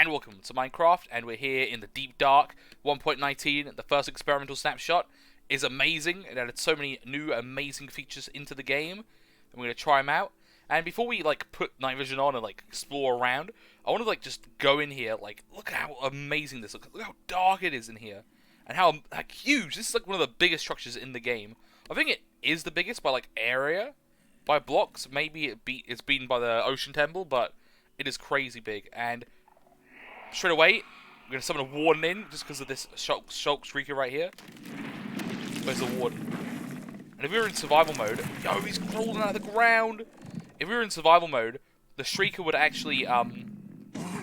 and welcome to Minecraft, and we're here in the Deep Dark 1.19. The first experimental snapshot is amazing. It added so many new amazing features into the game, and we're going to try them out. And before we put night vision on and explore around, I want to just go in here. Look how amazing this looks. Look how dark it is in here, and how huge. This is one of the biggest structures in the game. I think it is the biggest by area, by blocks. Maybe it's beaten by the Ocean Temple, but it is crazy big. And straight away, we're going to summon a Warden in, just because of this Shulk Streaker right here. Where's the Warden? And if we were in survival mode, yo, he's crawling out of the ground! If we were in survival mode, the Streaker would actually,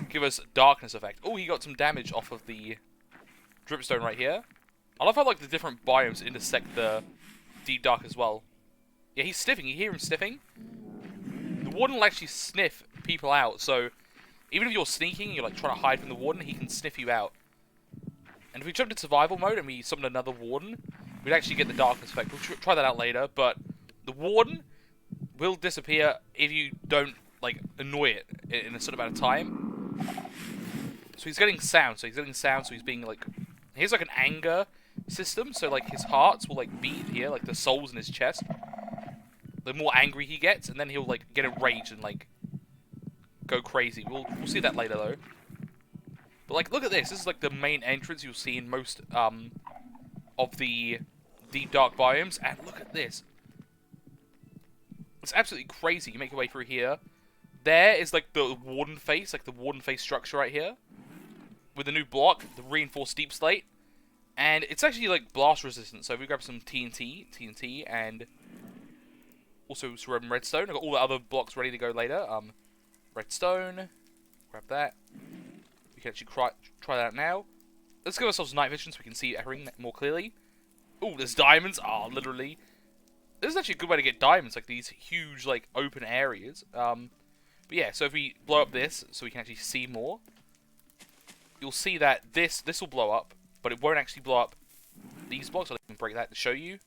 give us darkness effect. Oh, he got some damage off of the dripstone right here. I love how, the different biomes intersect the Deep Dark as well. Yeah, he's sniffing. You hear him sniffing? The Warden will actually sniff people out, so even if you're sneaking, you're trying to hide from the Warden, he can sniff you out. And if we jumped into survival mode and we summoned another Warden, we'd actually get the darkness effect. We'll try that out later, but the Warden will disappear if you don't, annoy it in a certain amount of time. So he's getting sound, so he's being, here's, an anger system, so, his hearts will, beat here, the souls in his chest. The more angry he gets, and then he'll, get enraged and, go crazy. We'll see that later, though. But, look at this. This is, the main entrance you'll see in most, of the Deep Dark biomes. And look at this. It's absolutely crazy. You make your way through here. There is, the Warden face, the Warden face structure right here. With the new block, the reinforced deep slate. And it's actually, blast resistant. So if we grab some TNT, and also some redstone. I've got all the other blocks ready to go later. Redstone. Grab that. We can actually try that out now. Let's give ourselves night vision so we can see everything more clearly. Oh, there's diamonds. Oh, literally. This is actually a good way to get diamonds, these huge, open areas. But yeah, so if we blow up this, so we can actually see more, you'll see that this will blow up, but it won't actually blow up these blocks. I'll break that to show you.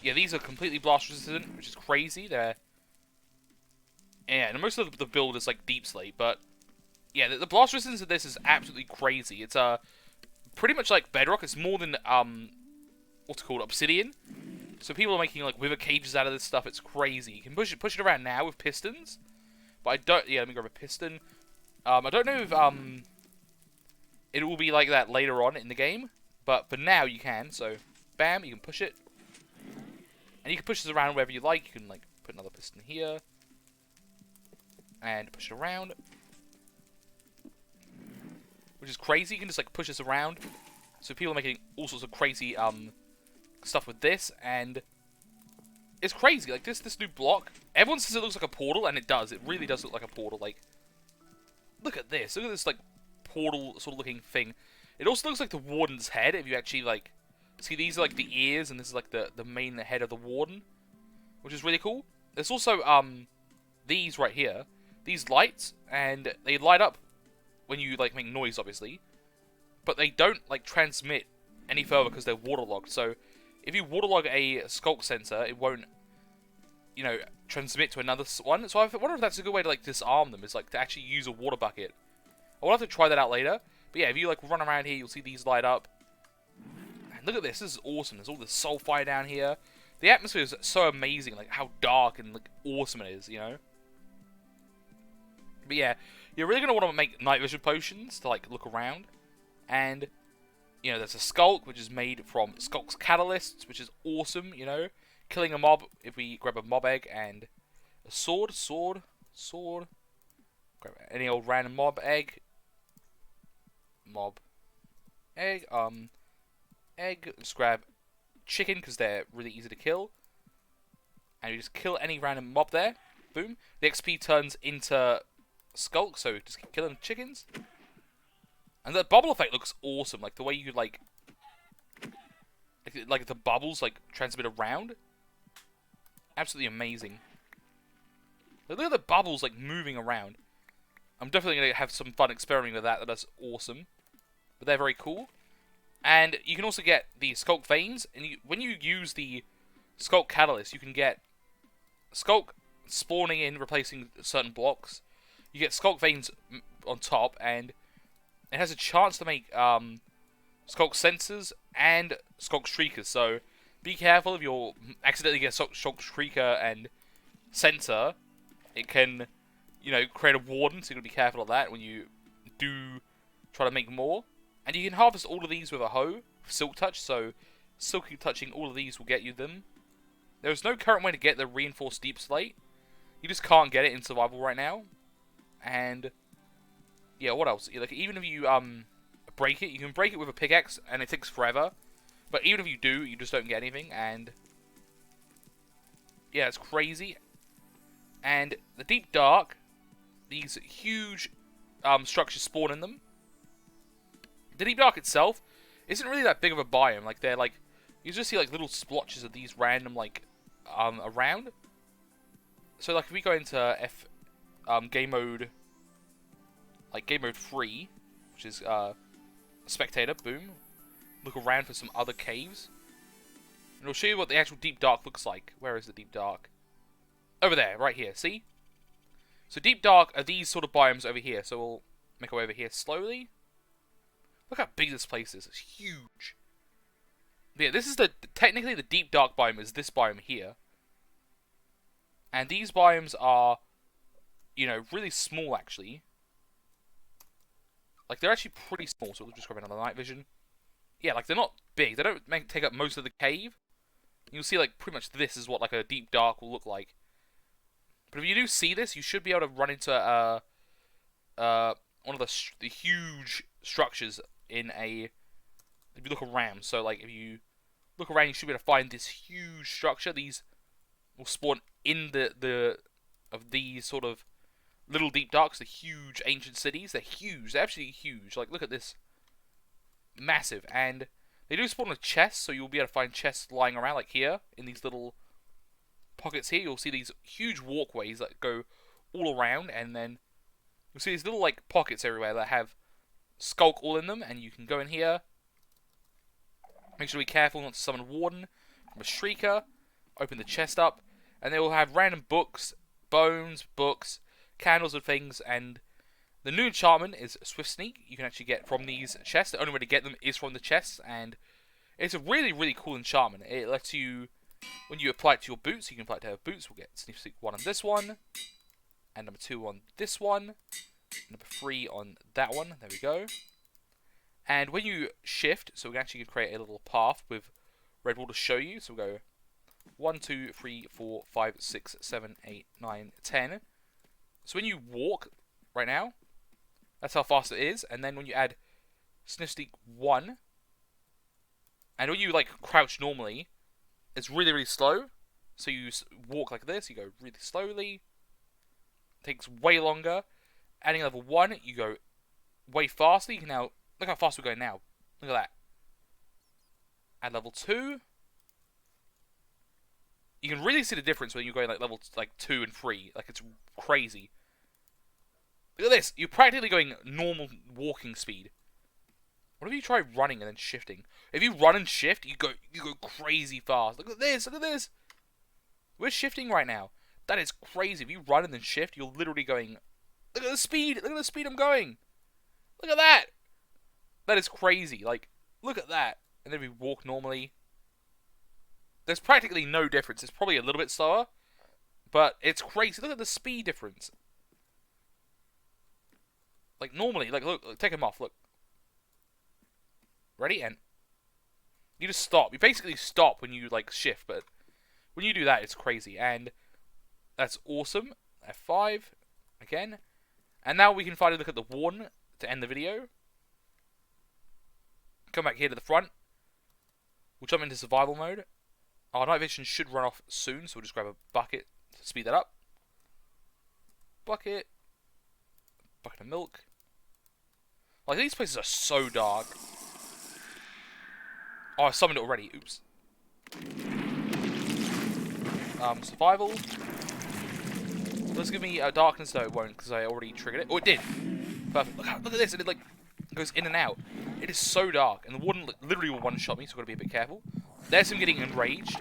Yeah, these are completely blast resistant, which is crazy. Yeah, and most of the build is deep slate, but yeah, the blast resistance of this is absolutely crazy. It's pretty much like bedrock. It's more than what's it called, obsidian. So people are making wither cages out of this stuff. It's crazy. You can push it around now with pistons, but I don't. Yeah, let me grab a piston. I don't know if it will be like that later on in the game, but for now you can. So bam, you can push it. And you can push this around wherever you like. You can, put another piston here. And push it around. Which is crazy. You can just, push this around. So people are making all sorts of crazy, stuff with this. And it's crazy. This new block. Everyone says it looks like a portal, and it does. It really does look like a portal. Look at this. Look at this, portal sort of looking thing. It also looks like the Warden's head, if you actually, see, these are, the ears, and this is, the main head of the Warden, which is really cool. There's also, these right here, these lights, and they light up when you, make noise, obviously, but they don't, transmit any further because they're waterlogged. So, if you waterlog a sculk sensor, it won't, transmit to another one. So, I wonder if that's a good way to, disarm them, is, to actually use a water bucket. I will have to try that out later, but yeah, if you, run around here, you'll see these light up. Look at this. This is awesome. There's all this sulfide down here. The atmosphere is so amazing. How dark and, awesome it is, you know? But yeah, you're really going to want to make night vision potions to, look around. And, there's a Sculk, which is made from Skulk's catalysts, which is awesome, you know? Killing a mob, if we grab a mob egg and a sword. Grab any old random mob egg. Mob egg, egg, just grab chicken because they're really easy to kill, and you just kill any random mob there. Boom. The XP turns into Skulk, so just keep killing chickens. And the bubble effect looks awesome, the way you the bubbles transmit around. Absolutely amazing. Look at the bubbles moving around. I'm definitely gonna have some fun experimenting with that. That's awesome. But they're very cool. And you can also get the Skulk Veins, and when you use the Skulk Catalyst, you can get Skulk spawning in, replacing certain blocks. you get Skulk Veins on top, and it has a chance to make Skulk Sensors and Skulk Shriekers. So be careful if you'll accidentally get Skulk Shrieker and Sensor. It can, you know, create a Warden, so you gotta be careful of that when you do try to make more. And you can harvest all of these with a hoe, Silk Touch, so Silky Touching all of these will get you them. There is no current way to get the Reinforced Deep Slate. You just can't get it in survival right now. And yeah, what else? Like, even if you break it, you can break it with a pickaxe, and it takes forever. But even if you do, you just don't get anything. And yeah, it's crazy. And the Deep Dark, these huge structures spawn in them. The Deep Dark itself isn't really that big of a biome. Like, they're like, you just see like little splotches of these random like around. So like if we go into game mode, like game mode 3, which is spectator, boom. Look around for some other caves, and it'll show you what the actual Deep Dark looks like. Where is the Deep Dark? Over there, right here. See? So Deep Dark are these sort of biomes over here. So we'll make our way over here slowly. Look how big this place is. It's huge. But yeah, this is technically the Deep Dark biome is this biome here. And these biomes are, you know, really small actually. Like, they're actually pretty small, so we'll just grab another night vision. Yeah, like, they're not big. They don't take up most of the cave. You'll see, like, pretty much this is what, like, a Deep Dark will look like. But if you do see this, you should be able to run into one of the huge structures in a... If you look around, so, like, if you look around, you should be able to find this huge structure. These will spawn in of these sort of little Deep Darks, the huge ancient cities. They're huge. They're absolutely huge. Like, look at this. Massive. And they do spawn with chests, so you'll be able to find chests lying around, like here, in these little pockets here. You'll see these huge walkways that go all around, and then you'll see these little, like, pockets everywhere that have Skulk all in them, and you can go in here. Make sure to be careful not to summon Warden from a Shrieker. Open the chest up, and they will have random books, bones, books, candles and things, and the new enchantment is Swift Sneak. You can actually get from these chests. The only way to get them is from the chests, and it's a really, really cool enchantment. It lets you, when you apply it to your boots, you can apply it to your boots. We'll get Sniff Sneak 1 on this one, and number 2 on this one, number 3 on that one. There we go. And when you shift, so we can actually create a little path with red wall to show you. So we'll go 1, 2, 3, 4, 5, 6, 7, 8, 9, 10. So when you walk right now, that's how fast it is. And then when you add Sniff Sneak 1, and when you like crouch normally, it's really, really slow. So you walk like this, you go really slowly. It takes way longer. Adding level 1, you go way faster. You can now, look how fast we're going now. Look at that. Add level 2. You can really see the difference when you're going like level 2 and 3. Like, it's crazy. Look at this. You're practically going normal walking speed. What if you try running and then shifting? If you run and shift, you go crazy fast. Look at this. Look at this. We're shifting right now. That is crazy. If you run and then shift, you're literally going... Look at the speed. Look at the speed I'm going. Look at that. That is crazy. Like, look at that. And then we walk normally. There's practically no difference. It's probably a little bit slower, but it's crazy. Look at the speed difference. Like, normally, like, look, take him off, look. Ready? And you just stop. You basically stop when you, like, shift, but when you do that, it's crazy. And that's awesome. F5, again. And now we can finally look at the Warden to end the video. Come back here to the front. We'll jump into survival mode. Our night vision should run off soon, so we'll just grab a bucket to speed that up. Bucket. Bucket of milk. Like, these places are so dark. Oh, I summoned it already. Oops. Survival. Let's give me darkness. No, it won't, because I already triggered it. Oh, it did. Perfect. Look at this. It like goes in and out. It is so dark, and the Warden literally will one-shot me, so I've got to be a bit careful. There's him getting enraged.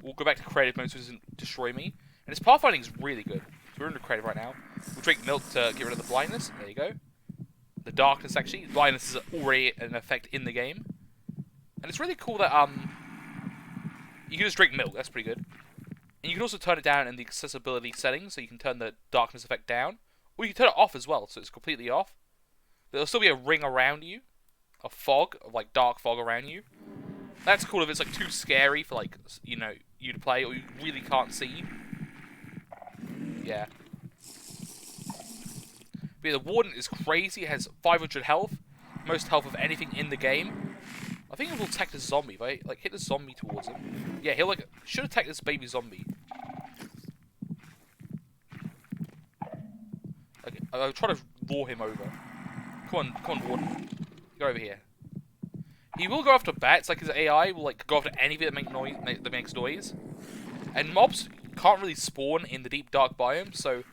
We'll go back to creative mode so it doesn't destroy me. And his pathfinding is really good. So we're in the creative right now. We'll drink milk to get rid of the blindness. There you go. The darkness, actually. Blindness is already an effect in the game. And it's really cool that, you can just drink milk. That's pretty good. And you can also turn it down in the accessibility settings, so you can turn the darkness effect down. Or you can turn it off as well, so it's completely off. There'll still be a ring around you. A fog, like dark fog around you. That's cool if it's like too scary for like, you know, you to play, or you really can't see. Yeah. But yeah, the Warden is crazy. It has 500 health. Most health of anything in the game. I think it will attack the zombie, right? Like, hit the zombie towards him. Yeah, he'll like, should attack this baby zombie. Okay, I'll try to lure him over. Come on, Warden. Go over here. He will go after bats, like his AI will like go after anything that makes noise. And mobs can't really spawn in the Deep Dark biome, so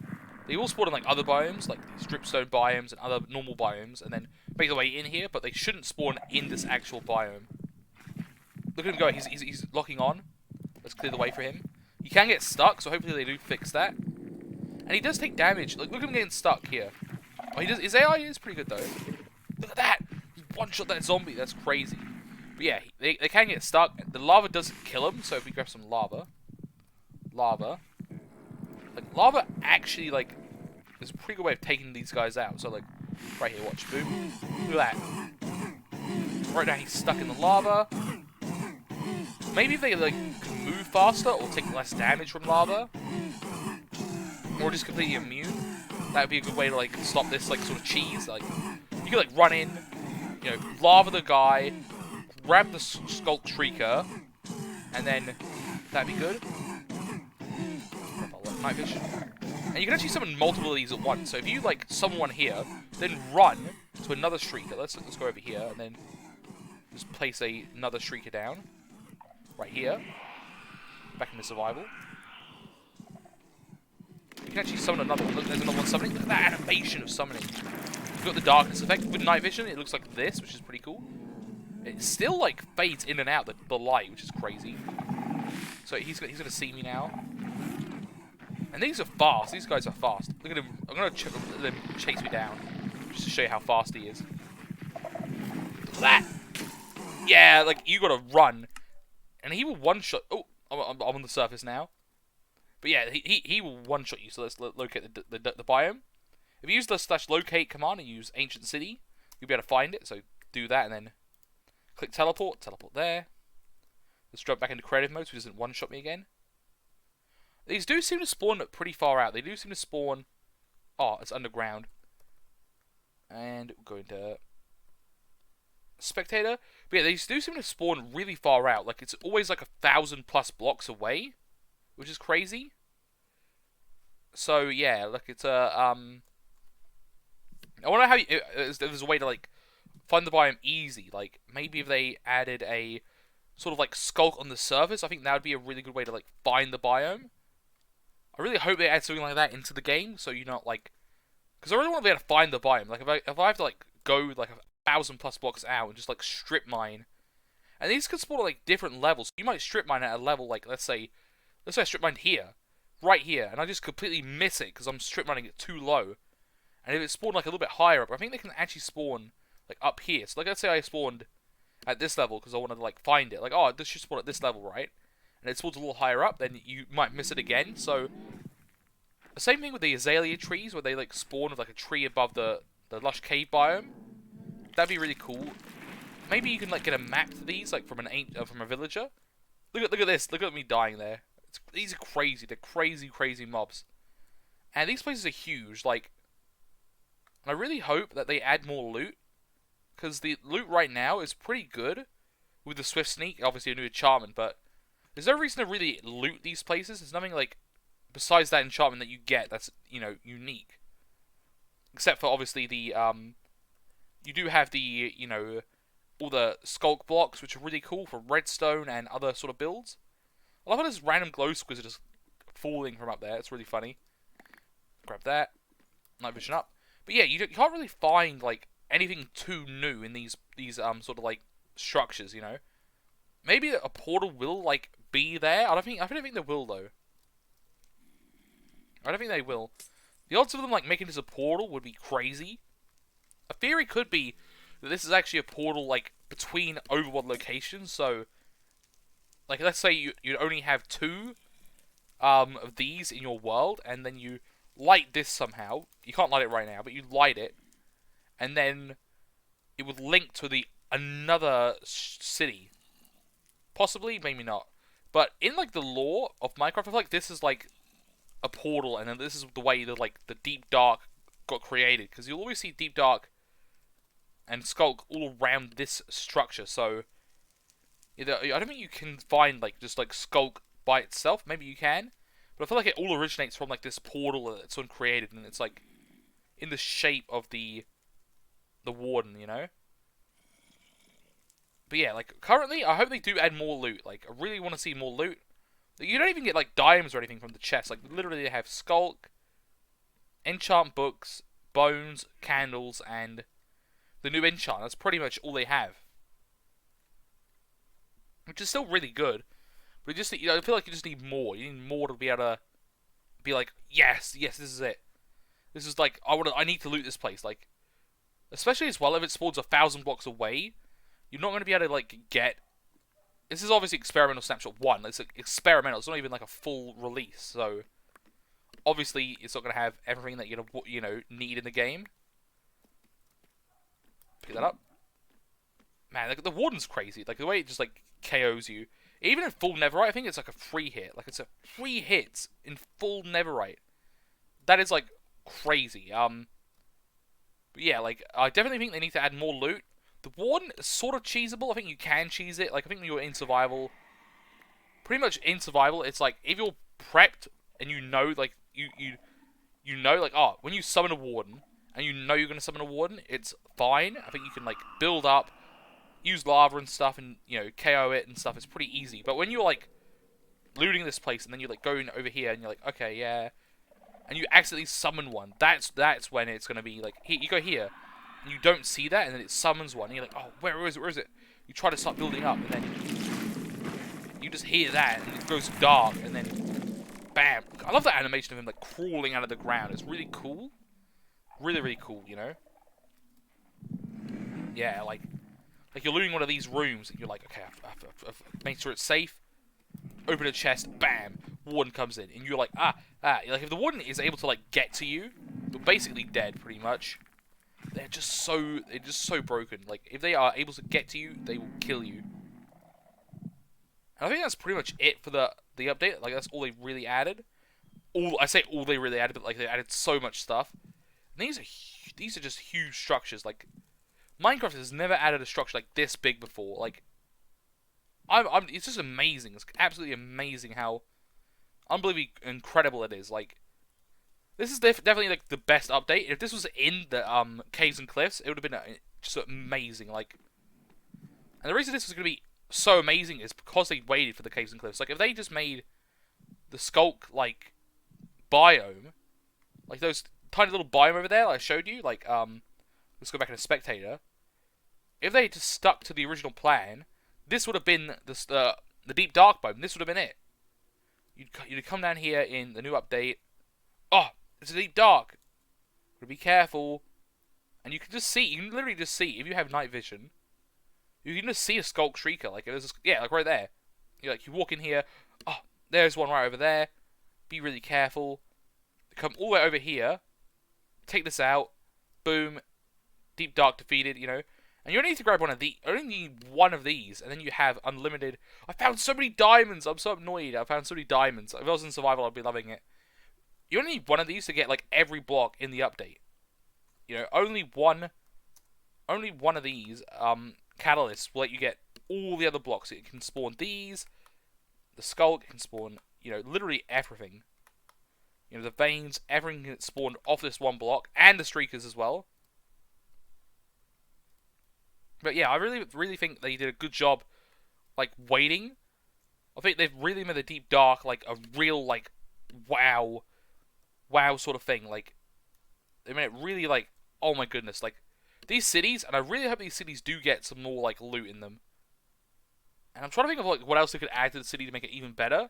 they will spawn in like other biomes, like these dripstone biomes and other normal biomes, and then make their way in here, but they shouldn't spawn in this actual biome. Look at him go, he's locking on. Let's clear the way for him. He can get stuck, so hopefully they do fix that. And he does take damage. Like, look at him getting stuck here. Oh, he does. His AI is pretty good though. Look at that! He one-shot that zombie. That's crazy. But yeah, they can get stuck. The lava doesn't kill him, so if we grab some lava, like lava actually like is a pretty good way of taking these guys out. So like right here, watch, boom. Look at that. Right now he's stuck in the lava. Maybe if they like can move faster or take less damage from lava, or just completely immune. That would be a good way to like stop this like sort of cheese. Like you could like run in, you know, lava the guy, grab the Sculpt Shrieker, and then that'd be good. Night vision. And you can actually summon multiple of these at once. So if you like summon one here, then run to another Shrieker. Let's go over here and then just place another Shrieker down. Right here. Back into survival. You can actually summon another one. Look, there's another one summoning. Look at that animation of summoning. You've got the darkness effect. With night vision, it looks like this, which is pretty cool. It still, like, fades in and out, the light, which is crazy. So he's gonna see me now. And these are fast. These guys are fast. Look at him. I'm gonna let him chase me down. Just to show you how fast he is. Look at that. Yeah, like, you gotta run. And he will one-shot... Oh, I'm on the surface now. But yeah, he will one-shot you, so let's locate the biome. If you use the /locate command and use Ancient City, you'll be able to find it, so do that and then click teleport there. Let's drop back into creative mode so he doesn't one-shot me again. These do seem to spawn pretty far out. They do seem to spawn... Oh, it's underground. And we'll go into Spectator. But yeah, these do seem to spawn really far out. Like, it's always like 1,000+ blocks away, which is crazy. So, yeah, look, it's a, I wonder how if there's a way to, like, find the biome easy. Like, maybe if they added a sort of, like, skulk on the surface, I think that would be a really good way to, like, find the biome. I really hope they add something like that into the game, so you're not, like... Because I really want to be able to find the biome. Like, if I have to, like, go, like, 1,000+ blocks out and just, like, strip mine. And these could spawn at, like, different levels. You might strip mine at a level, like, let's say I strip mine here. Right here. And I just completely miss it because I'm strip mining it too low. And if it spawned, like, a little bit higher up, I think they can actually spawn, like, up here. So, like, let's say I spawned at this level because I wanted to, like, find it. Like, oh, this should spawn at this level, right? And it spawns a little higher up, then you might miss it again. So, the same thing with the azalea trees, where they, like, spawn with, like, a tree above the lush cave biome. That'd be really cool. Maybe you can, like, get a map to these, like, from a villager. Look at this. Look at me dying there. These are crazy. They're crazy, crazy mobs. And these places are huge. Like, and I really hope that they add more loot. Because the loot right now is pretty good. With the Swift Sneak, obviously a new enchantment, but there's no reason to really loot these places. There's nothing, like, besides that enchantment that you get that's, you know, unique. Except for, obviously, the, you do have the, you know, all the skulk blocks, which are really cool for redstone and other sort of builds. I love how this random glow squids are just falling from up there. It's really funny. Grab that. Night vision up. But yeah, you can't really find, like, anything too new in these sort of, like, structures, you know? Maybe a portal will, like, be there. I don't think there will, though. I don't think they will. The odds of them like making this a portal would be crazy. A theory could be that this is actually a portal like between overworld locations. So, like, let's say you only have 2 of these in your world, and then you light this somehow. You can't light it right now, but you light it, and then it would link to the another city. Possibly, maybe not. But in like the lore of Minecraft, I feel like this is like a portal, and then this is the way that like the Deep Dark got created, because you'll always see Deep Dark and Skulk all around this structure. So I don't think you can find like just like Skulk by itself. Maybe you can, but I feel like it all originates from like this portal that someone created, and it's like in the shape of the Warden, you know. But yeah, like currently, I hope they do add more loot. Like I really want to see more loot. You don't even get like diamonds or anything from the chest. Like literally, they have Skulk, enchant books, bones, candles, and the new enchant. That's pretty much all they have, which is still really good. But just, you know, I feel like you just need more. You need more to be able to be like, yes, this is it. This is like, I need to loot this place. Like, especially as well if it spawns 1,000 blocks away, you're not going to be able to like get. This is obviously experimental snapshot 1. It's like, experimental. It's not even like a full release. So obviously it's not going to have everything that you're gonna need in the game. Pick that up. Man, like, the Warden's crazy. Like the way it just like KOs you. Even in full Netherite, I think it's like a free hit. Like it's a 3 hits in full Netherite. That is like crazy. But yeah, like I definitely think they need to add more loot. The Warden is sort of cheesable. I think you can cheese it. Like I think when you're in survival, pretty much in survival, it's like if you're prepped and you know, like you know, like when you summon a Warden and you know you're gonna summon a Warden, it's fine. I think you can like build up, use lava and stuff, and you know KO it and stuff. It's pretty easy. But when you're like looting this place and then you're like going over here and you're like, okay, yeah, and you accidentally summon one, that's when it's gonna be like, here, you go here, and you don't see that, and then it summons one, and you're like, oh, where is it? Where is it? You try to start building up, and then you just hear that, and it goes dark, and then bam. I love that animation of him like crawling out of the ground. It's really cool, really cool, you know. Yeah, like you're looting one of these rooms, and you're like, okay, I've make sure it's safe. Open a chest, bam, Warden comes in, and you're like, like if the Warden is able to like get to you, you're basically dead, pretty much. They're just so broken. Like if they are able to get to you, they will kill you. And I think that's pretty much it for the update. Like that's all they really added. I say all they really added, but like they added so much stuff. And these are just huge structures. Like Minecraft has never added a structure like this big before. Like it's just amazing. It's absolutely amazing how unbelievably incredible it is. Like this is definitely like the best update. If this was in the caves and cliffs, it would have been just amazing. Like, and the reason this was going to be so amazing is because they waited for the caves and cliffs. Like if they just made the Skulk like biome, like those tiny little biome over there, like I showed you. Like let's go back into spectator. If they just stuck to the original plan, this would have been the Deep Dark biome. This would have been it. You'd come down here in the new update. Oh, it's a Deep Dark. But be careful. And you can just see. You can literally just see. If you have night vision, you can just see a Skulk Shrieker. Like like right there. You walk in here. Oh, there's one right over there. Be really careful. Come all the way over here. Take this out. Boom. Deep Dark defeated. You know. And you only need to grab one of these. I only need one of these, and then you have unlimited. I found so many diamonds. I'm so annoyed. I found so many diamonds. If I was in survival, I'd be loving it. You only need one of these to get like every block in the update. You know, only one of these catalysts will let you get all the other blocks. It can spawn these, the Skulk can spawn, you know, literally everything. You know, the veins, everything can spawn off this one block, and the streakers as well. But yeah, I really think they did a good job, like, waiting. I think they've really made the Deep Dark, like, a real, like, wow sort of thing. Like, they made it really, like, oh my goodness. Like, these cities, and I really hope these cities do get some more, like, loot in them. And I'm trying to think of, like, what else they could add to the city to make it even better.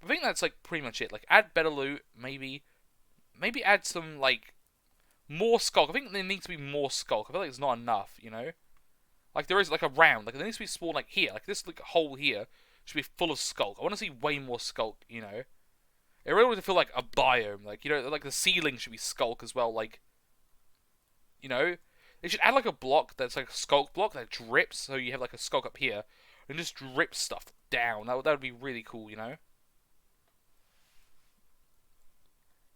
But I think that's, like, pretty much it. Like, add better loot, maybe. maybe add some, like, more skulk. I think there needs to be more skulk. I feel like it's not enough, you know? Like, there is, like, a round. Like, there needs to be spawned, like, here. Like, this, like, hole here should be full of skulk. I want to see way more skulk, you know? It really would feel like a biome. Like, you know, like, the ceiling should be skulk as well. Like, you know? They should add, like, a block that's, like, a skulk block that drips. So you have, like, a skulk up here. And just drip stuff down. That would be really cool, you know?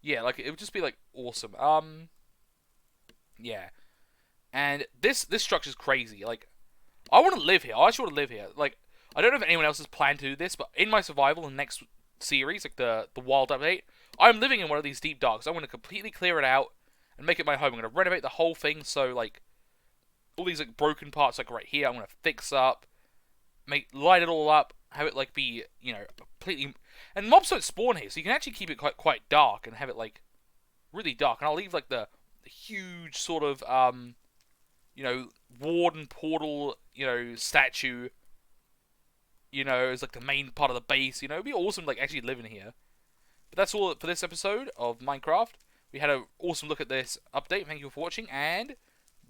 Yeah, like, it would just be, like, awesome. Yeah. And this structure's crazy. Like, I want to live here. I actually want to live here. Like, I don't know if anyone else has planned to do this, but in my survival in the next series, like the wild update, I'm living in one of these deep darks. I'm going to completely clear it out and make it my home. I'm going to renovate the whole thing, so, like, all these, like, broken parts, like, right here, I'm going to fix up, light it all up, have it, like, be, you know, completely... And mobs don't spawn here, so you can actually keep it quite dark and have it, like, really dark. And I'll leave, like, the huge sort of, you know, Warden portal, you know, statue, you know, as, like, the main part of the base, you know. It'd be awesome, like, actually living here. But that's all for this episode of Minecraft. We had an awesome look at this update. Thank you for watching, and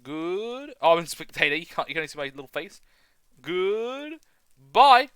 good... Oh, I'm in spectator. You can't see my little face. Good. Bye.